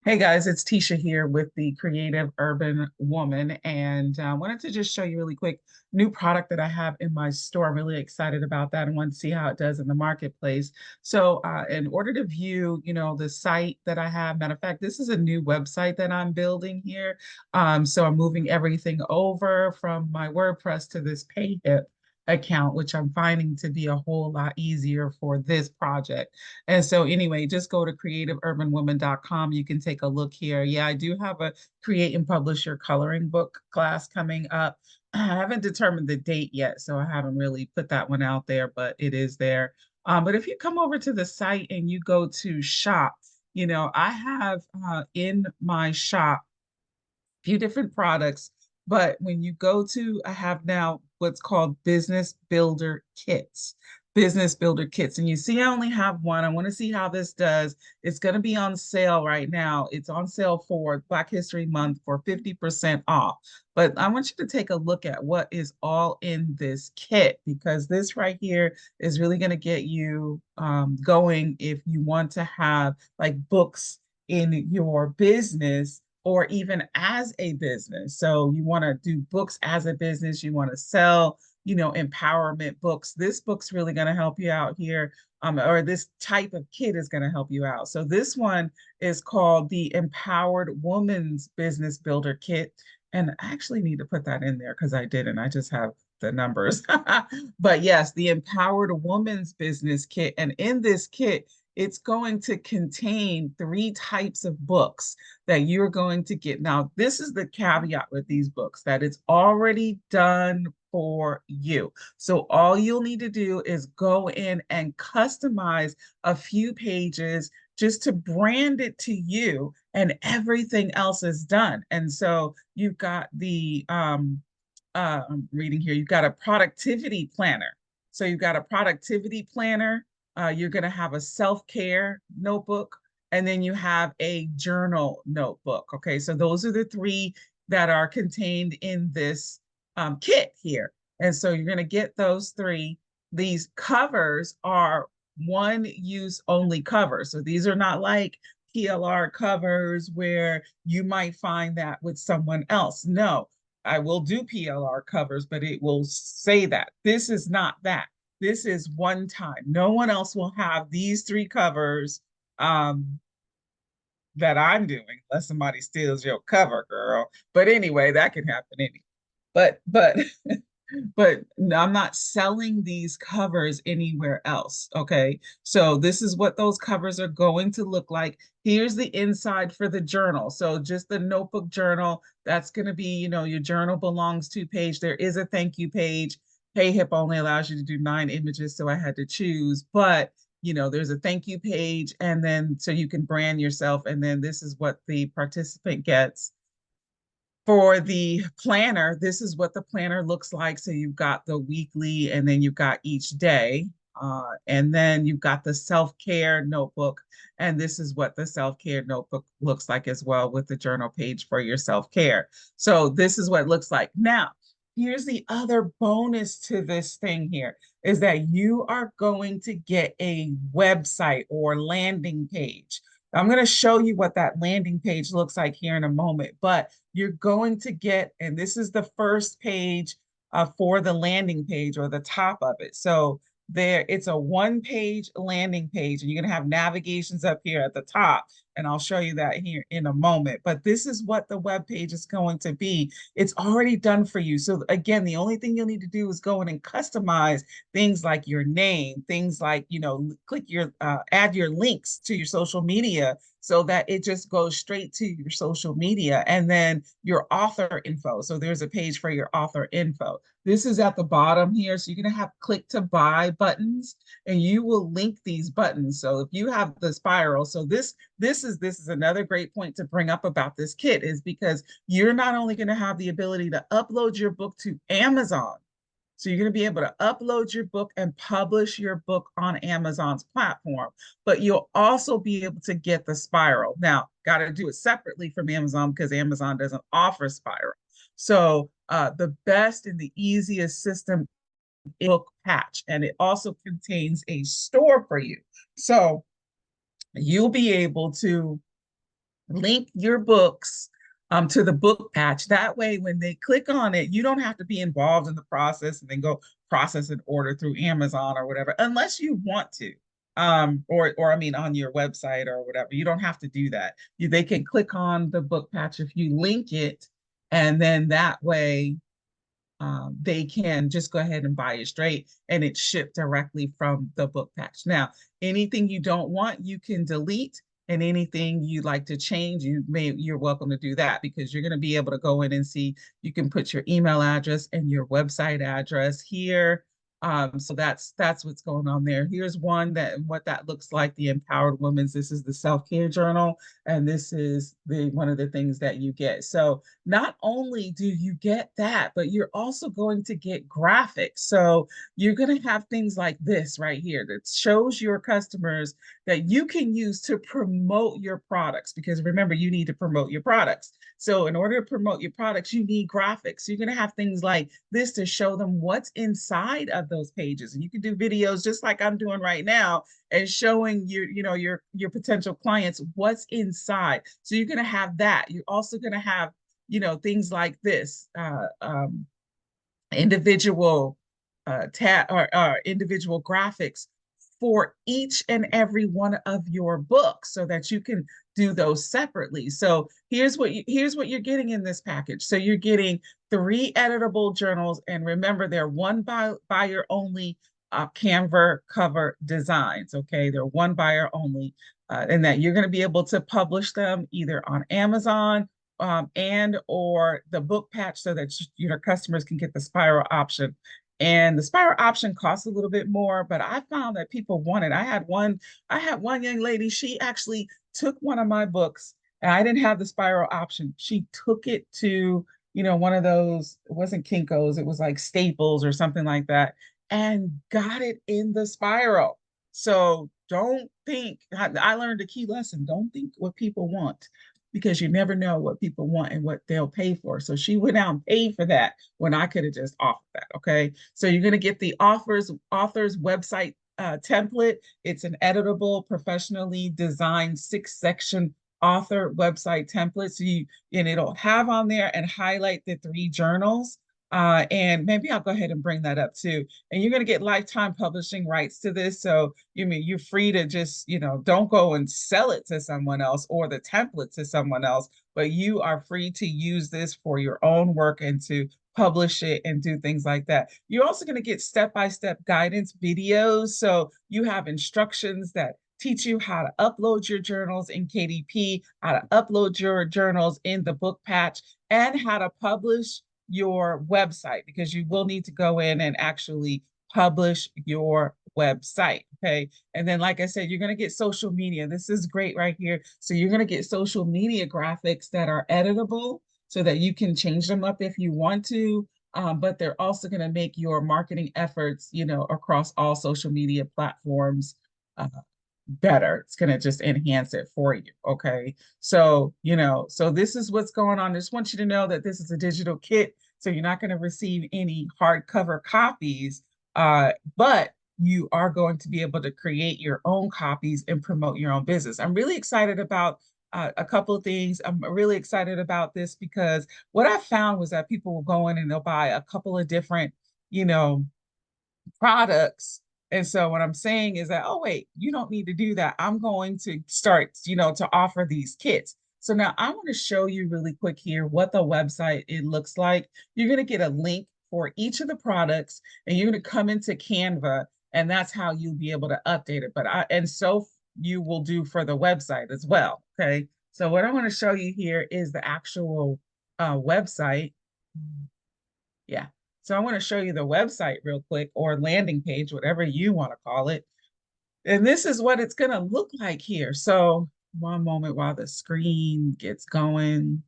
Hey guys, it's Tisha here with the Creative Urban Woman, and I wanted to just show you really quick new product that I have in my store. I'm really excited about that and want to see how it does in the marketplace. So, in order to view, the site that I have, matter of fact, this is a new website that I'm building here. So I'm moving everything over from my WordPress to this PayHip account, which I'm finding to be a whole lot easier for this project. And so anyway, just go to creativeurbanwoman.com. You can take a look here. Yeah, I do have a create and publish your coloring book class coming up. I haven't determined the date yet, so I haven't really put that one out there, but it is there. But if you come over to the site and you go to shop, I have in my shop few different products, but when you go to, I have now what's called business builder kits. Business builder kits. And you see, I only have one. I want to see how this does. It's going to be on sale right now. It's on sale for Black History Month for 50% off. But I want you to take a look at what is all in this kit because this right here is really going to get you going if you want to have like books in your business or even as a business. So you want to do books as a business, you want to sell, empowerment books. This book's really going to help you out here. Or this type of kit is going to help you out. So this one is called the Empowered Woman's Business Builder Kit. And I actually need to put that in there because I didn't. I just have the numbers. But yes, the Empowered Woman's Business Kit. And in this kit, it's going to contain three types of books that you're going to get. Now, this is the caveat with these books that it's already done for you. So all you'll need to do is go in and customize a few pages just to brand it to you, and everything else is done. And so you've got I'm reading here, you've got a productivity planner. So you've got a productivity planner, you're going to have a self-care notebook, and then you have a journal notebook. Okay, so those are the three that are contained in this kit here. And so you're going to get those three. These covers are one use only covers. So these are not like PLR covers where you might find that with someone else. No, I will do PLR covers, but it will say that. This is not that. This is one time. No one else will have these three covers um, that I'm doing, unless somebody steals your cover, girl. But anyway, that can happen anyway. But but I'm not selling these covers anywhere else. Okay. So this is what those covers are going to look like. Here's the inside for the journal. So just the notebook journal, that's going to be, your journal belongs to page. There is a thank you page. PayHip only allows you to do 9 images, so I had to choose. But there's a thank you page, and then so you can brand yourself, and then this is what the participant gets. For the planner, this is what the planner looks like. So you've got the weekly, and then you've got each day. And then you've got the self-care notebook. And this is what the self-care notebook looks like as well, with the journal page for your self-care. So this is what it looks like. Now, here's the other bonus to this thing here is that you are going to get a website or landing page. I'm going to show you what that landing page looks like here in a moment, but you're going to get, and this is the first page for the landing page, or the top of it. So it's a one-page landing page, and you're going to have navigations up here at the top, and I'll show you that here in a moment. But this is what the web page is going to be. It's already done for you. So again, the only thing you'll need to do is go in and customize things like your name, things like, click your, add your links to your social media so that it just goes straight to your social media, and then your author info. So there's a page for your author info. This is at the bottom here. So you're going to have click to buy buttons, and you will link these buttons. So if you have the spiral, so this is another great point to bring up about this kit, is because you're not only going to have the ability to upload your book to Amazon, so you're going to be able to upload your book and publish your book on Amazon's platform, but you'll also be able to get the spiral. Now, got to do it separately from Amazon because Amazon doesn't offer spiral. So the best and the easiest system is Book Patch, and it also contains a store for you. So you'll be able to link your books to the book patch. That way, when they click on it, you don't have to be involved in the process and then go process an order through Amazon or whatever, unless you want to. Or I mean, on your website or whatever. You don't have to do that. They can click on the book patch if you link it, and then that way they can just go ahead and buy it straight and it's shipped directly from the book patch. Now, anything you don't want, you can delete, and anything you'd like to change, you're welcome to do that, because you're going to be able to go in and see, you can put your email address and your website address here. So that's what's going on there. Here's one that what that looks like, the Empowered Women's. This is the self-care journal, and this is the one of the things that you get. So not only do you get that, but you're also going to get graphics. So you're going to have things like this right here that shows your customers that you can use to promote your products. Because remember, you need to promote your products. So in order to promote your products, you need graphics. You're going to have things like this to show them what's inside of those pages. And you can do videos just like I'm doing right now and showing your potential clients what's inside. So you're going to have that. You're also going to have things like this, individual individual graphics for each and every one of your books, so that you can do those separately. So here's what you're getting in this package. So you're getting 3 editable journals, and remember, they're one buyer only Canva cover designs. Okay, they're one buyer only, and that you're going to be able to publish them either on Amazon and or the book patch, so that your customers can get the spiral option. And the spiral option costs a little bit more, but I found that people want it. I had one young lady, she actually took one of my books, and I didn't have the spiral option. She took it to, one of those, it wasn't Kinko's, it was like Staples or something like that, and got it in the spiral. So don't think, I learned a key lesson. Don't think what people want, because you never know what people want and what they'll pay for. So she went out and paid for that when I could have just offered that. Okay. So you're going to get the author's website template. It's an editable, professionally designed 6-section author website template. And it'll have on there and highlight the 3 journals. And maybe I'll go ahead and bring that up too. And you're going to get lifetime publishing rights to this. So you're free to just, don't go and sell it to someone else or the template to someone else, but you are free to use this for your own work and to publish it and do things like that. You're also going to get step-by-step guidance videos. So you have instructions that teach you how to upload your journals in KDP, how to upload your journals in the book patch, and how to publish your website, because you will need to go in and actually publish your website. Okay. And then, like I said, you're going to get social media. This is great right here. So you're going to get social media graphics that are editable, so that you can change them up if you want to. But they're also going to make your marketing efforts, across all social media platforms better. It's going to just enhance it for you. Okay. So, so this is what's going on. I just want you to know that this is a digital kit. So you're not going to receive any hardcover copies, but you are going to be able to create your own copies and promote your own business. I'm really excited about a couple of things. I'm really excited about this because what I found was that people will go in and they'll buy a couple of different, products. And so what I'm saying is that, oh, wait, you don't need to do that. I'm going to start, to offer these kits. So now I want to show you really quick here what the website it looks like. You're going to get a link for each of the products, and you're going to come into Canva, and that's how you'll be able to update it. And so you will do for the website as well. Okay. So what I want to show you here is the actual website. Yeah. So I want to show you the website real quick, or landing page, whatever you want to call it. And this is what it's going to look like here. So one moment while the screen gets going.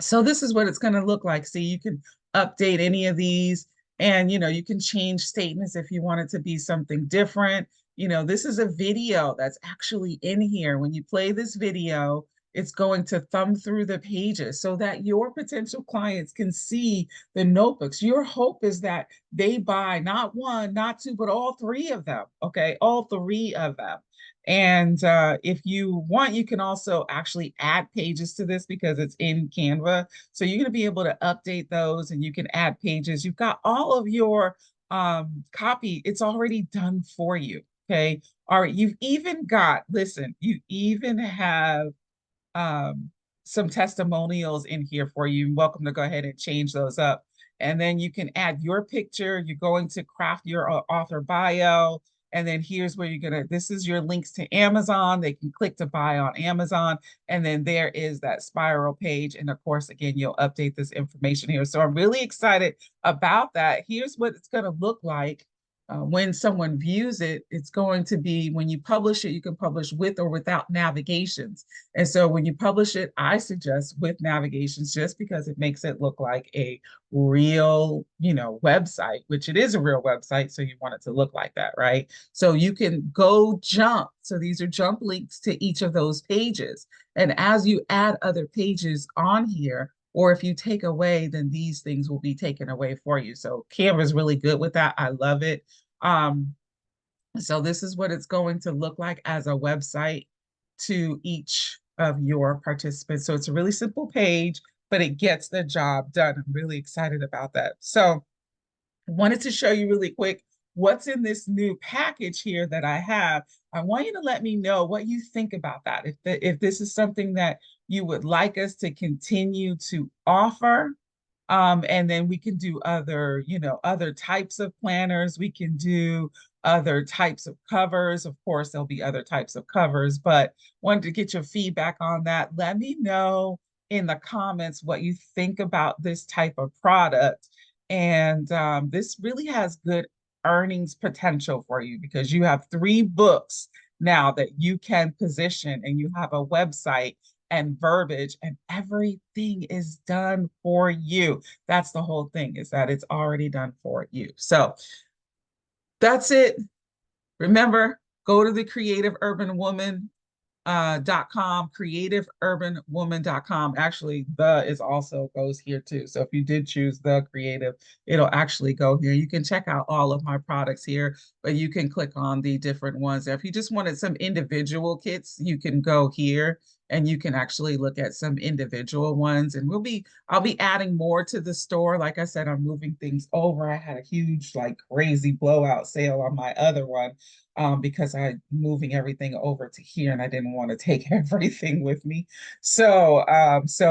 So this is what it's going to look like. See, you can update any of these, and, you can change statements if you want it to be something different. This is a video that's actually in here. When you play this video, It's going to thumb through the pages so that your potential clients can see the notebooks. Your hope is that they buy not one, not two, but all three of them. Okay, all three of them. And if you want, you can also actually add pages to this because it's in Canva. So you're going to be able to update those and you can add pages. You've got all of your copy. It's already done for you. Okay. All right. You've even got, listen, you even have um, some testimonials in here for you. You're welcome to go ahead and change those up. And then you can add your picture. You're going to craft your author bio. And then here's where you're going to, this is your links to Amazon. They can click to buy on Amazon. And then there is that spiral page. And of course, again, you'll update this information here. So I'm really excited about that. Here's what it's going to look like when someone views it. It's going to be, when you publish it, you can publish with or without navigations. And so when you publish it, I suggest with navigations just because it makes it look like a real, website, which it is a real website. So you want it to look like that, right? So you can go jump. So these are jump links to each of those pages. And as you add other pages on here, or if you take away, then these things will be taken away for you. So Canva is really good with that. I love it. So this is what it's going to look like as a website to each of your participants. So it's a really simple page, but it gets the job done. I'm really excited about that. So I wanted to show you really quick what's in this new package here that I have. I want you to let me know what you think about that. If this is something that you would like us to continue to offer, and then we can do other, other types of planners. We can do other types of covers. Of course, there'll be other types of covers, but wanted to get your feedback on that. Let me know in the comments what you think about this type of product. And this really has good earnings potential for you because you have 3 books now that you can position, and you have a website and verbiage, and everything is done for you. That's the whole thing, is that it's already done for you. So that's it. Remember, go to the Creative Urban Woman .com, creativeurbanwoman.com. Actually, the is also goes here too. So if you did choose the creative, it'll actually go here. You can check out all of my products here, but you can click on the different ones. If you just wanted some individual kits, you can go here and you can actually look at some individual ones. And I'll be adding more to the store. Like I said, I'm moving things over. I had a huge, like crazy blowout sale on my other one because I'm moving everything over to here and I didn't want to take everything with me. So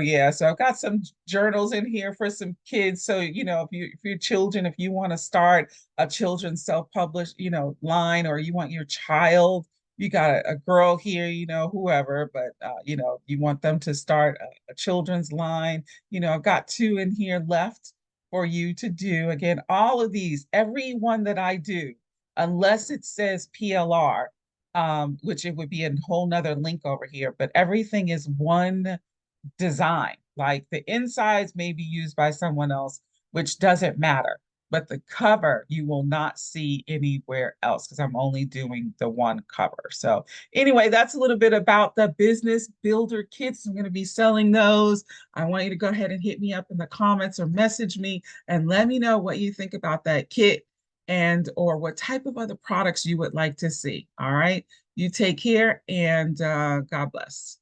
yeah, so I've got some journals in here for some kids. So, if your children, if you want to start a children's self-published, line, or you want your child, you got a girl here, whoever, but you want them to start a children's line. I've got 2 in here left for you to do. Again, all of these, every one that I do, unless it says PLR, which it would be a whole nother link over here, but everything is one design. Like the insides may be used by someone else, which doesn't matter. But the cover you will not see anywhere else because I'm only doing the one cover. So anyway, that's a little bit about the Business Builder Kits. I'm going to be selling those. I want you to go ahead and hit me up in the comments or message me and let me know what you think about that kit and or what type of other products you would like to see. All right. You take care and God bless.